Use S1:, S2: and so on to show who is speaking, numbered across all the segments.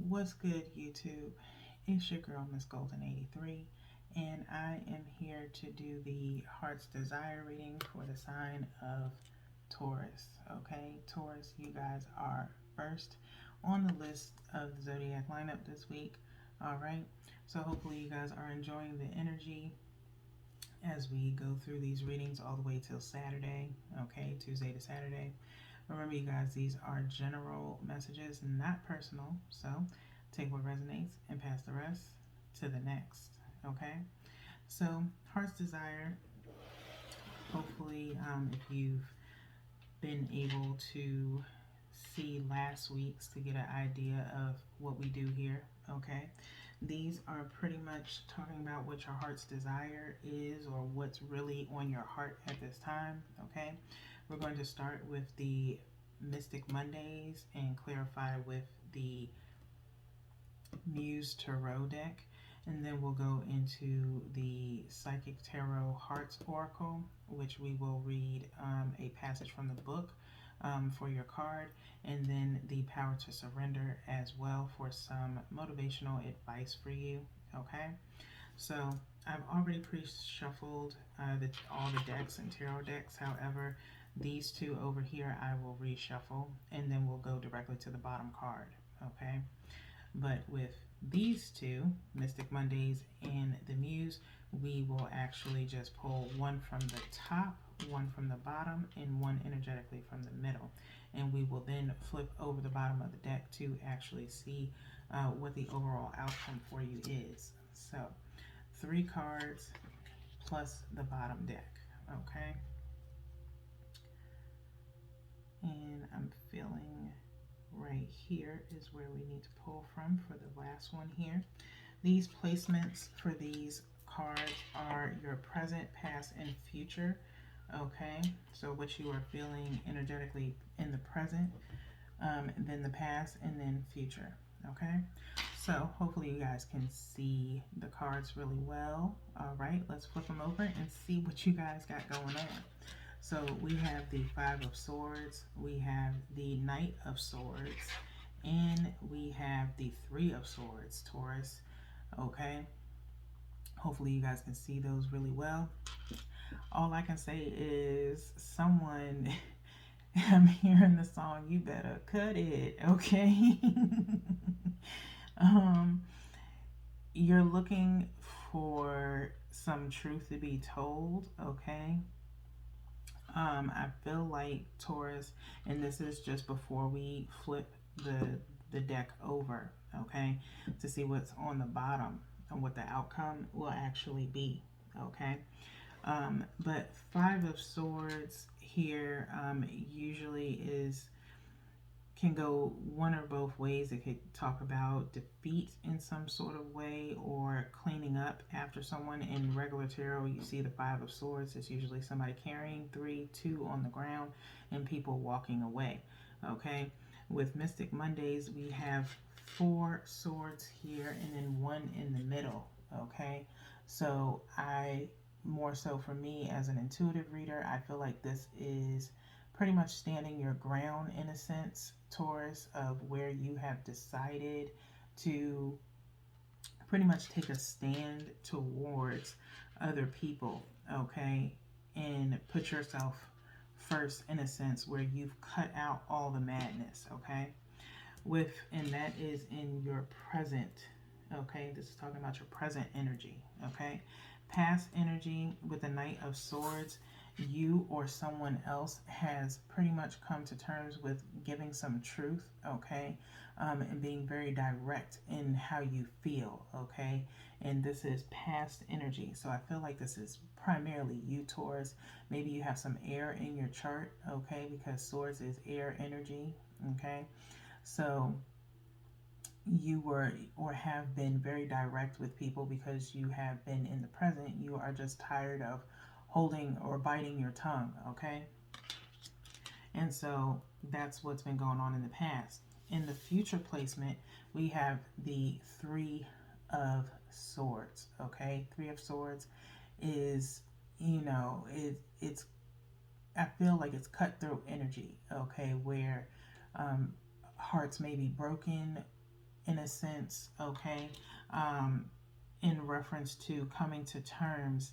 S1: What's good, YouTube? It's your girl, Miss Golden 83, and I am here to do the Heart's Desire reading for the sign of Taurus. Okay, Taurus, you guys are first on the list of the zodiac lineup this week. All right, so hopefully, you guys are enjoying the energy as we go through these readings all the way till Saturday. Okay, Tuesday to Saturday. Remember, you guys, these are general messages, not personal. So take what resonates and pass the rest to the next. Okay? So, Heart's Desire. Hopefully, if you've been able to see last week's to get an idea of what we do here. Okay? These are pretty much talking about what your heart's desire is or what's really on your heart at this time. Okay? We're going to start with the Mystic Mondays and clarify with the Muse Tarot deck. And then we'll go into the Psychic Tarot Hearts Oracle, which we will read a passage from the book for your card. And then the Power to Surrender as well for some motivational advice for you. Okay? So I've already pre-shuffled all the decks and tarot decks. However, these two over here I will reshuffle and then we'll go directly to the bottom card. Okay, but with these two, Mystic Mondays and the Muse, we will actually just pull one from the top, one from the bottom, and one energetically from the middle. And we will then flip over the bottom of the deck to actually see what the overall outcome for you is. So 3 cards plus the bottom deck. Okay, and I'm feeling right here is where we need to pull from for the last one here. These placements for these cards are your present, past, and future. Okay, so what you are feeling energetically in the present, then the past, and then future. Okay, so hopefully you guys can see the cards really well. All right, let's flip them over and see what you guys got going on. So we have the 5 of Swords, we have the Knight of Swords, and we have the 3 of Swords, Taurus. Okay, hopefully you guys can see those really well. All I can say is someone, I'm hearing the song, you better cut it, okay? You're looking for some truth to be told, okay? I feel like Taurus, and this is just before we flip the deck over, okay, to see what's on the bottom and what the outcome will actually be, okay. But 5 of Swords here usually can go one or both ways. It could talk about defeat in some sort of way or cleaning up after someone. In regular tarot, you see the 5 of Swords. It's usually somebody carrying 3, 2 on the ground, and people walking away. Okay, with Mystic Mondays, we have 4 swords here and then 1 in the middle. Okay, so more so for me as an intuitive reader, I feel like this is pretty much standing your ground in a sense, Taurus, of where you have decided to pretty much take a stand towards other people, okay, and put yourself first in a sense where you've cut out all the madness, okay, and that is in your present, okay. This is talking about your present energy, okay. Past energy with the Knight of Swords, you or someone else has pretty much come to terms with giving some truth, okay, and being very direct in how you feel, okay, and this is past energy. So I feel like this is primarily you, Taurus. Maybe you have some air in your chart, okay, because Swords is air energy, okay. So you were or have been very direct with people because you have been in the present. You are just tired of holding or biting your tongue, okay? And so that's what's been going on in the past. In the future placement, we have the 3 of Swords, okay? 3 of Swords is, it's I feel like it's cutthroat energy, okay, where hearts may be broken in a sense, okay, um, in reference to coming to terms,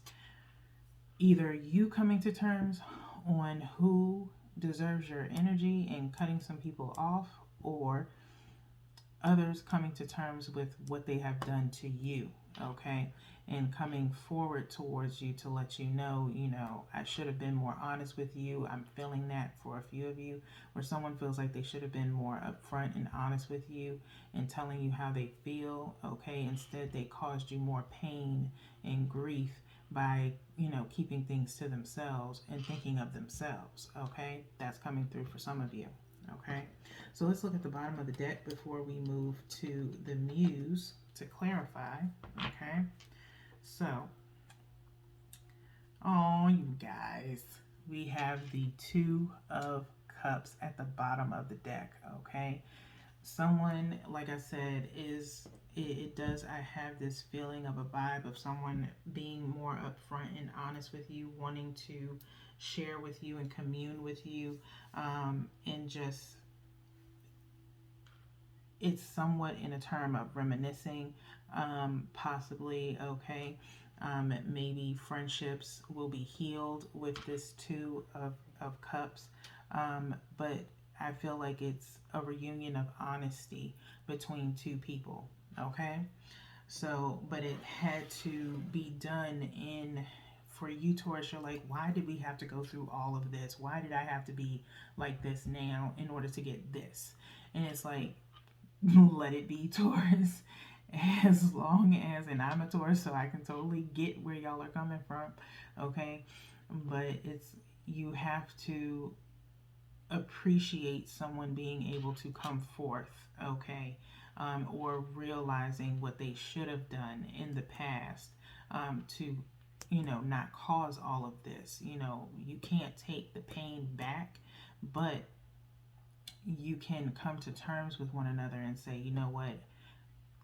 S1: either you coming to terms on who deserves your energy and cutting some people off, or others coming to terms with what they have done to you, okay, and coming forward towards you to let you know, I should have been more honest with you. I'm feeling that for a few of you, where someone feels like they should have been more upfront and honest with you and telling you how they feel, okay. Instead, they caused you more pain and grief by, keeping things to themselves and thinking of themselves, okay. That's coming through for some of you, okay. So let's look at the bottom of the deck before we move to the muse to clarify, okay. So, oh, you guys, we have the Two of Cups at the bottom of the deck, okay. Someone, like I said, it does, I have this feeling of a vibe of someone being more upfront and honest with you, wanting to share with you and commune with you, and just, it's somewhat in a term of reminiscing, possibly, okay. Maybe friendships will be healed with this Two of Cups, but I feel like it's a reunion of honesty between two people, okay. So, but it had to be done in, for you, Taurus, you're like, why did we have to go through all of this? Why did I have to be like this now in order to get this? And it's like, let it be, Taurus. As long as, and I'm a Taurus, so I can totally get where y'all are coming from, okay? But it's, you have to appreciate someone being able to come forth, okay? Or realizing what they should have done in the past, to, not cause all of this. You can't take the pain back, but you can come to terms with one another and say, you know what,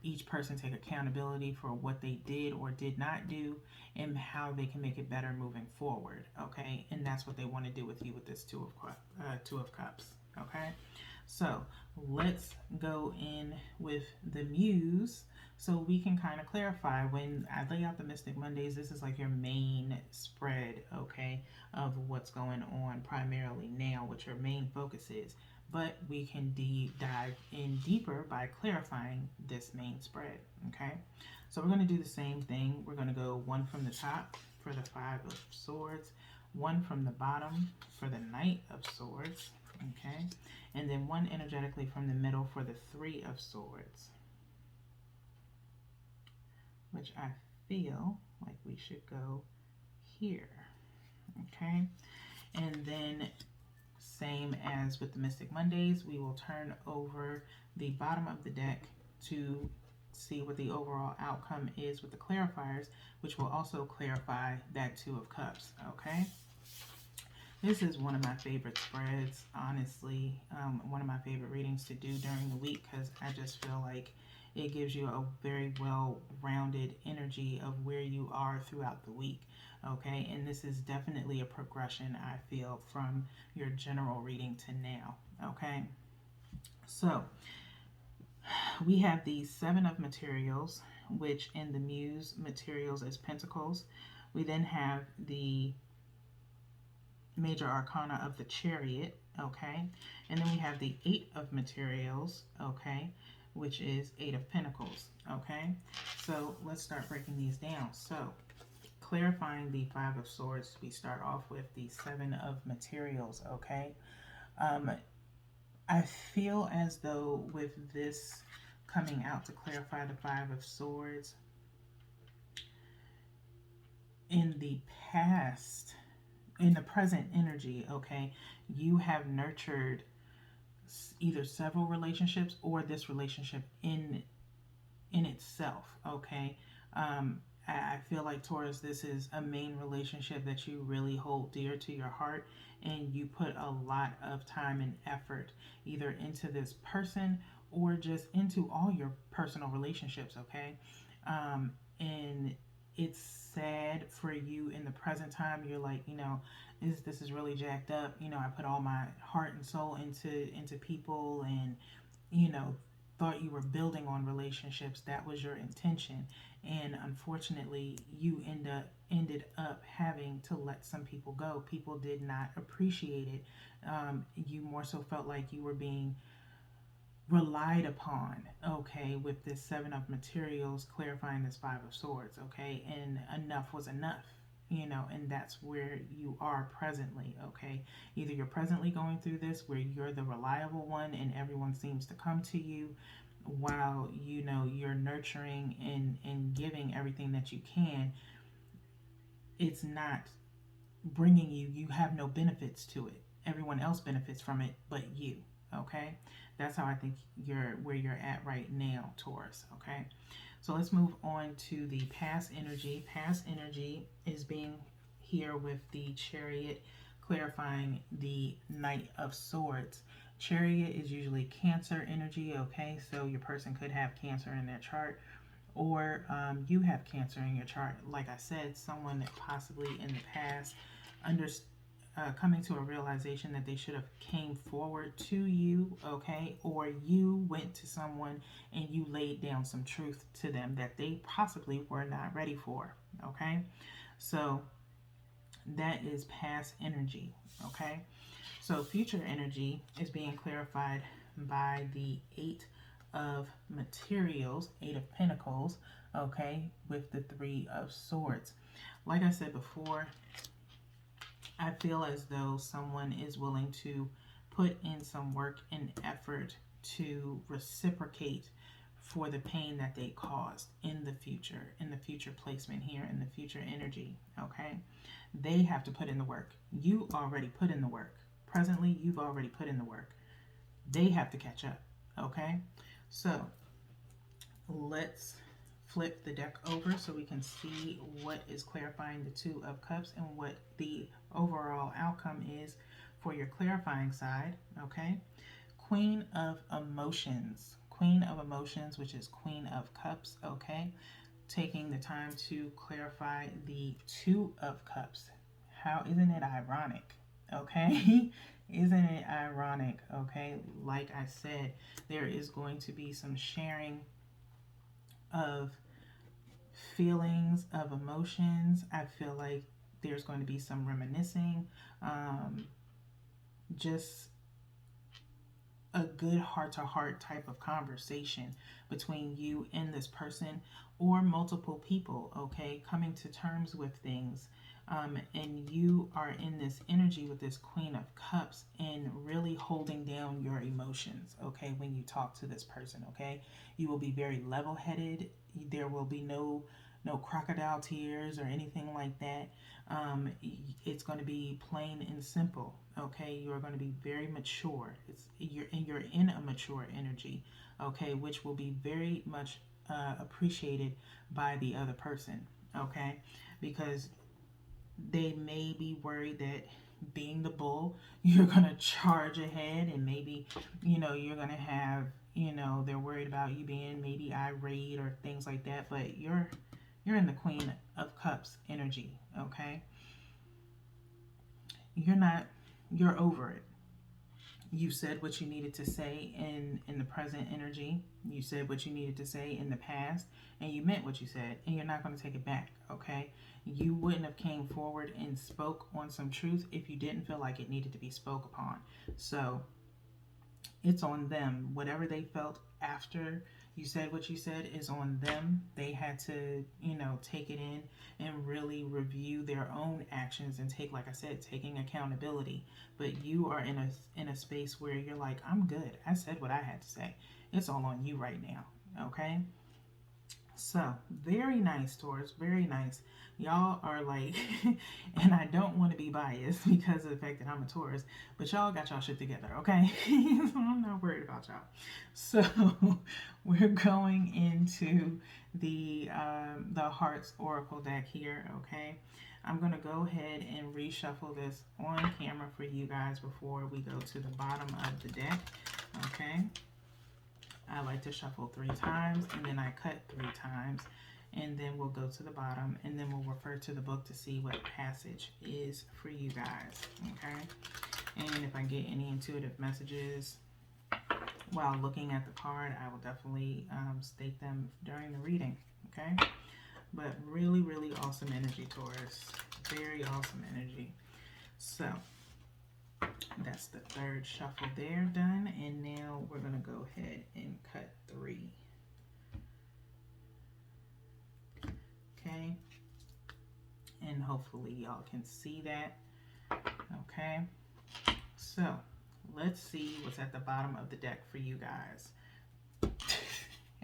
S1: each person take accountability for what they did or did not do and how they can make it better moving forward, okay. And that's what they want to do with you with this Two of Cups, okay. So let's go in with the muse so we can kind of clarify. When I lay out the Mystic Mondays, this is like your main spread, okay, of what's going on primarily now, what your main focus is. But we can dive in deeper by clarifying this main spread, okay. So we're going to do the same thing. We're going to go one from the top for the Five of Swords, one from the bottom for the Knight of Swords, okay, and then one energetically from the middle for the Three of Swords, which I feel like we should go here, okay. And then same as with the Mystic Mondays, we will turn over the bottom of the deck to see what the overall outcome is with the clarifiers, which will also clarify that Two of Cups, okay. This is one of my favorite spreads, honestly. One of my favorite readings to do during the week, because I just feel like it gives you a very well-rounded energy of where you are throughout the week, okay? And this is definitely a progression, I feel, from your general reading to now, okay? So, we have the Seven of Materials, which in the Muse materials is Pentacles. We then have the Major Arcana of the Chariot, okay? And then we have the Eight of Materials, okay, which is Eight of Pentacles, okay? So let's start breaking these down. So clarifying the Five of Swords, we start off with the Seven of Materials, okay? I feel as though with this coming out to clarify the Five of Swords, in the past, in the present energy, okay, you have nurtured either several relationships or this relationship in itself, okay. I feel like, Taurus, this is a main relationship that you really hold dear to your heart, and you put a lot of time and effort either into this person or just into all your personal relationships, okay. And it's sad for you in the present time. You're like, this is really jacked up. I put all my heart and soul into people, and you know thought you were building on relationships. That was your intention. And unfortunately, you ended up having to let some people go. People did not appreciate it. You more so felt like you were being relied upon, okay, with this Seven of Materials clarifying this Five of Swords, okay, and enough was enough, and that's where you are presently, okay. Either you're presently going through this where you're the reliable one and everyone seems to come to you while you're nurturing and giving everything that you can. It's not bringing you have no benefits to it. Everyone else benefits from it but you, okay. That's how I think where you're at right now, Taurus, okay. So let's move on to the past energy. Past energy is being here with the Chariot, clarifying the Knight of Swords. Chariot is usually Cancer energy, okay. So your person could have Cancer in their chart, or you have Cancer in your chart. Like I said, someone that possibly in the past coming to a realization that they should have came forward to you, okay, or you went to someone and you laid down some truth to them that they possibly were not ready for, okay. So that is past energy, okay. So future energy is being clarified by the Eight of Materials, Eight of Pentacles, okay, with the Three of Swords. Like I said before, I feel as though someone is willing to put in some work and effort to reciprocate for the pain that they caused in the future placement here, in the future energy, okay? They have to put in the work. You already put in the work. Presently, you've already put in the work. They have to catch up, okay? So let's flip the deck over so we can see what is clarifying the Two of Cups and what the overall outcome is for your clarifying side, okay? Queen of Emotions. Queen of Emotions, which is Queen of Cups, okay? Taking the time to clarify the Two of Cups. How, isn't it ironic, okay? Isn't it ironic, okay? Like I said, there is going to be some sharing of feelings, of emotions. I feel like there's going to be some reminiscing, just a good heart-to-heart type of conversation between you and this person, or multiple people, okay, coming to terms with things. And you are in this energy with this Queen of Cups and really holding down your emotions, okay, when you talk to this person, okay. You will be very level-headed. There will be no crocodile tears or anything like that. It's going to be plain and simple, okay. You're going to be very mature. You're in a mature energy, okay, which will be very much appreciated by the other person, okay, because they may be worried that being the bull, you're going to charge ahead, and maybe, you're going to have, they're worried about you being maybe irate or things like that, but you're in the Queen of Cups energy, okay? You're over it. You said what you needed to say in the present energy. You said what you needed to say in the past, and you meant what you said, and you're not going to take it back, okay? You wouldn't have came forward and spoke on some truth if you didn't feel like it needed to be spoke upon. So it's on them. Whatever they felt after you said what you said is on them. They had to, take it in and really review their own actions and take, like I said, taking accountability. But you are in a space where you're like, I'm good. I said what I had to say. It's all on you right now, okay? So, very nice, Taurus. Very nice. Y'all are like, and I don't want to be biased because of the fact that I'm a Taurus, but y'all got y'all shit together, okay? So I'm not worried about y'all. So, we're going into the Hearts Oracle deck here, okay? I'm going to go ahead and reshuffle this on camera for you guys before we go to the bottom of the deck, okay? I like to shuffle 3 times, and then I cut 3 times, and then we'll go to the bottom, and then we'll refer to the book to see what passage is for you guys, okay? And if I get any intuitive messages, while looking at the card, I will definitely state them during the reading, okay? But really, really awesome energy, Taurus. Very awesome energy. So, that's the third shuffle there done. And now we're going to go ahead and cut 3. Okay? And hopefully y'all can see that. Okay? So, let's see what's at the bottom of the deck for you guys.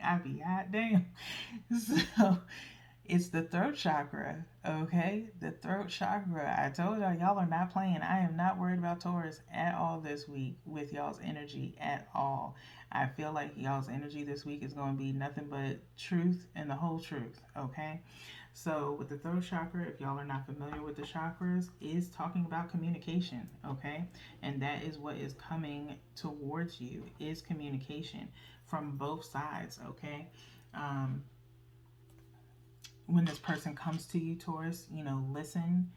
S1: I be hot damn. So, it's the throat chakra, okay? The throat chakra. I told y'all are not playing. I am not worried about Taurus at all this week with y'all's energy at all. I feel like y'all's energy this week is going to be nothing but truth and the whole truth, okay? So with the throat chakra, if y'all are not familiar with the chakras, is talking about communication, okay? And that is what is coming towards you, is communication from both sides, okay? When this person comes to you, Taurus, listen.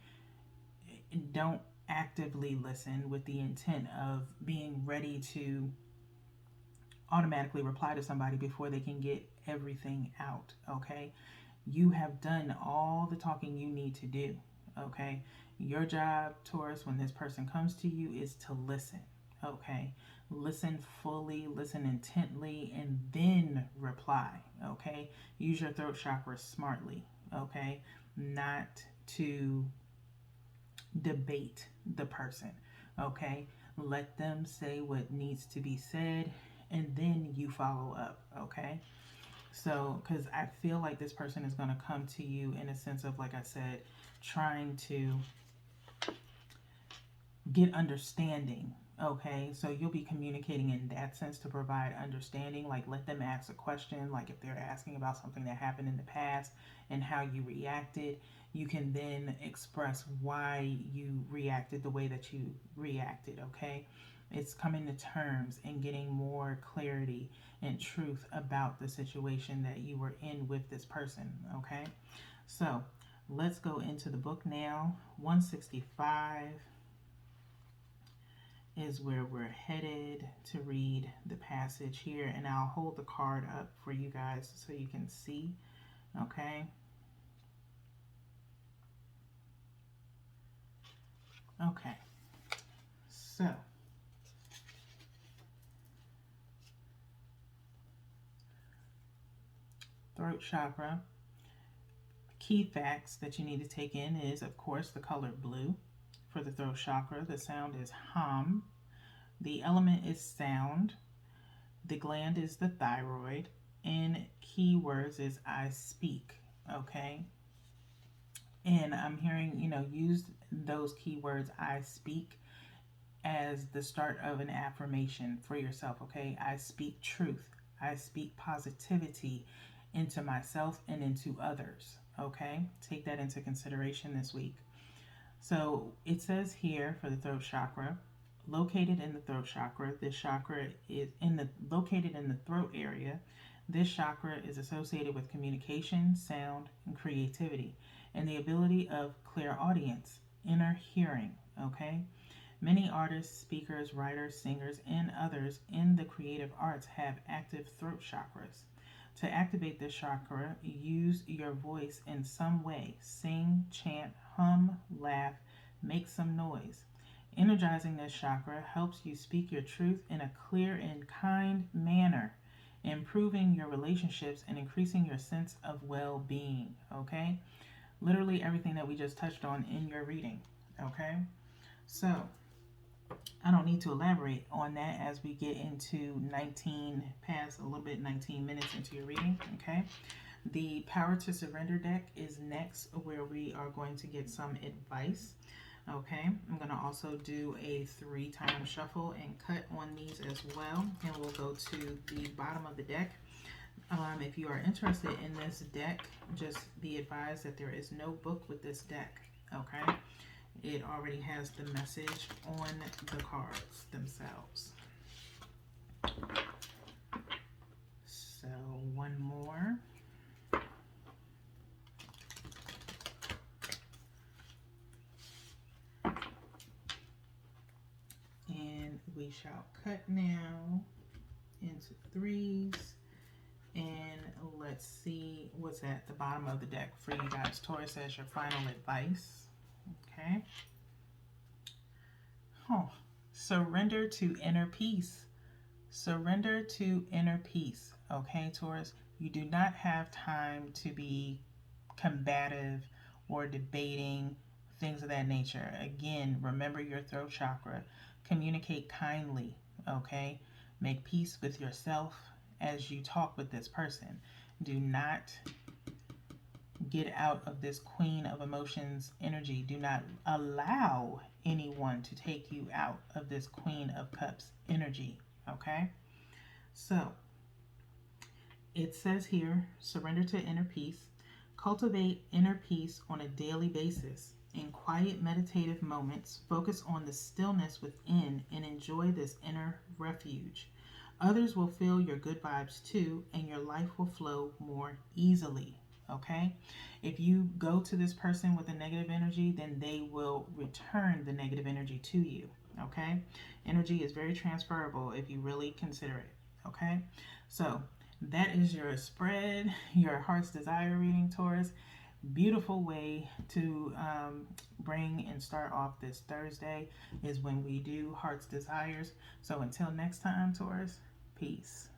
S1: Don't actively listen with the intent of being ready to automatically reply to somebody before they can get everything out, okay? You have done all the talking you need to do, okay? Your job, Taurus, when this person comes to you is to listen, okay? Listen fully, listen intently, and then reply, okay? Use your throat chakra smartly, okay? Not to debate the person, okay? Let them say what needs to be said, and then you follow up, okay? So, because I feel like this person is going to come to you in a sense of, like I said, trying to get understanding, okay? So you'll be communicating in that sense to provide understanding. Like, let them ask a question, like if they're asking about something that happened in the past and how you reacted, you can then express why you reacted the way that you reacted, okay? It's coming to terms and getting more clarity and truth about the situation that you were in with this person, okay? So let's go into the book now. 165 is where we're headed to read the passage here, and I'll hold the card up for you guys so you can see, okay? Okay, so throat chakra. Key facts that you need to take in is, of course, the color blue for the throat chakra. The sound is hum. The element is sound. The gland is the thyroid. And keywords is I speak, okay? And I'm hearing, use those keywords I speak as the start of an affirmation for yourself, okay? I speak truth. I speak positivity into myself and into others, okay? Take that into consideration this week. So it says here for the throat chakra, located in the throat chakra, this chakra is located in the throat area. This chakra is associated with communication, sound, and creativity, and the ability of clairaudience, inner hearing, okay? Many artists, speakers, writers, singers, and others in the creative arts have active throat chakras. To activate this chakra, use your voice in some way. Sing, chant, hum, laugh, make some noise. Energizing this chakra helps you speak your truth in a clear and kind manner, improving your relationships and increasing your sense of well-being, okay? Literally everything that we just touched on in your reading, okay? So, I don't need to elaborate on that as we get into 19 minutes into your reading, okay? The Power to Surrender deck is next, where we are going to get some advice, okay? I'm going to also do a 3-time shuffle and cut on these as well, and we'll go to the bottom of the deck. If you are interested in this deck, just be advised that there is no book with this deck, okay? It already has the message on the cards themselves. So one more. And we shall cut now. into threes. And let's see what's at the bottom of the deck for you guys. Taurus, as your final advice. Okay. Oh, surrender to inner peace. Surrender to inner peace. Okay, Taurus. You do not have time to be combative or debating, things of that nature. Again, remember your throat chakra. Communicate kindly, okay? Make peace with yourself as you talk with this person. Do not get out of this Queen of Emotions energy. Do not allow anyone to take you out of this Queen of Cups energy, okay? So, it says here, surrender to inner peace. Cultivate inner peace on a daily basis. In quiet meditative moments, focus on the stillness within and enjoy this inner refuge. Others will feel your good vibes too, and your life will flow more easily. Okay? If you go to this person with a negative energy, then they will return the negative energy to you. Okay? Energy is very transferable if you really consider it. Okay? So, that is your spread, your heart's desire reading, Taurus. Beautiful way to bring and start off this Thursday is when we do heart's desires. So until next time, Taurus, peace.